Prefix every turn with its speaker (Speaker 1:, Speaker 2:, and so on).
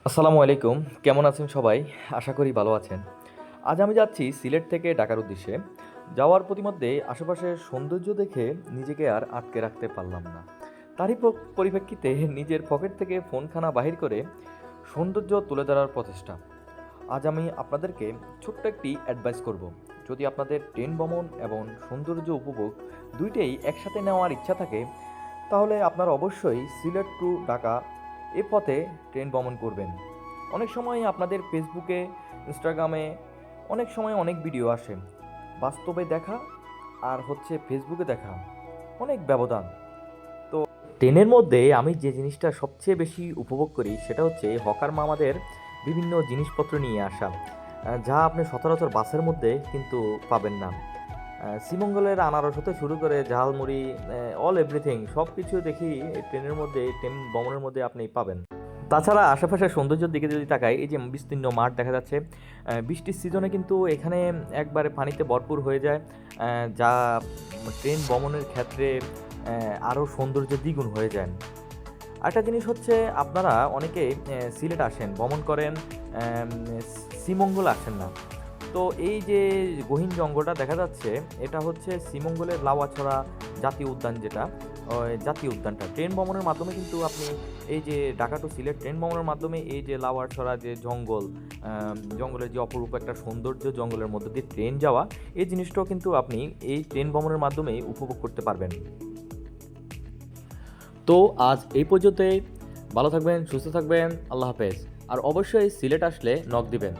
Speaker 1: আসসালামু আলাইকুম। কেমন আছেন সবাই? আশা করি ভালো আছেন। আজ আমি যাচ্ছি সিলেট থেকে ঢাকার উদ্দেশ্যে। যাওয়ার পথিমধ্যে আশেপাশের সৌন্দর্য দেখে নিজেকে আর আটকে রাখতে পারলাম না। তারই পরিপ্রেক্ষিতে নিজের পকেট থেকে ফোনখানা বাহির করে সৌন্দর্য তুলে ধরার প্রচেষ্টা। আজ আমি আপনাদেরকে ছোট্ট একটি অ্যাডভাইস করব। যদি আপনাদের ট্রেন ভ্রমণ এবং সৌন্দর্য উপভোগ দুইটাই একসাথে নেওয়ার ইচ্ছা থাকে, তাহলে আপনারা অবশ্যই সিলেট টু ঢাকা এ পথে ট্রেন ভ্রমণ করবেন। অনেক সময় আপনাদের ফেসবুকে, ইনস্টাগ্রামে অনেক সময় অনেক ভিডিও আসে। বাস্তবে দেখা আর হচ্ছে ফেসবুকে দেখা অনেক ব্যবধান। তো ট্রেনের মধ্যে আমি যে জিনিসটা সবচেয়ে বেশি উপভোগ করি সেটা হচ্ছে হকার মামাদের বিভিন্ন জিনিসপত্র নিয়ে আসা, যা আপনি সচরাচর বাসের মধ্যে কিন্তু পাবেন না। শ্রীমঙ্গলের আনারস হতে শুরু করে ঝালমুড়ি, অল এভরিথিং সব কিছু দেখি এই ট্রেনের মধ্যে, ট্রেন ভ্রমণের মধ্যে আপনি পাবেন। তাছাড়া আশেপাশের সৌন্দর্যের দিকে যদি তাকাই, এই যে বিস্তীর্ণ মাঠ দেখা যাচ্ছে, বৃষ্টির সিজনে কিন্তু এখানে একবারে পানিতে ভরপুর হয়ে যায়, যা ট্রেন ভ্রমণের ক্ষেত্রে আরও সৌন্দর্য দ্বিগুণ হয়ে যায়। আরেকটা জিনিস হচ্ছে, আপনারা অনেকে সিলেট আসেন, ভ্রমণ করেন, শ্রীমঙ্গল আসেন না। তো এই যে গহীন জঙ্গলটা দেখা যাচ্ছে, এটা হচ্ছে শ্রীমঙ্গলের লাউয়াছড়া জাতীয় উদ্যান, যেটা ওই জাতীয় উদ্যানটা ট্রেন ভ্রমণের মাধ্যমে কিন্তু আপনি এই যে ঢাকা টু সিলেট ট্রেন ভ্রমণের মাধ্যমে এই যে লাউয়াছড়া যে জঙ্গল, জঙ্গলের যে অপরূপ একটা সৌন্দর্য, জঙ্গলের মধ্যে দিয়ে ট্রেন যাওয়া, এই জিনিসটাও কিন্তু আপনি এই ট্রেন ভ্রমণের মাধ্যমে উপভোগ করতে পারবেন। তো আজ এই পর্যন্তই। ভালো থাকবেন, সুস্থ থাকবেন, আল্লাহ হাফেজ। আর অবশ্যই সিলেট আসলে নক দিবেন।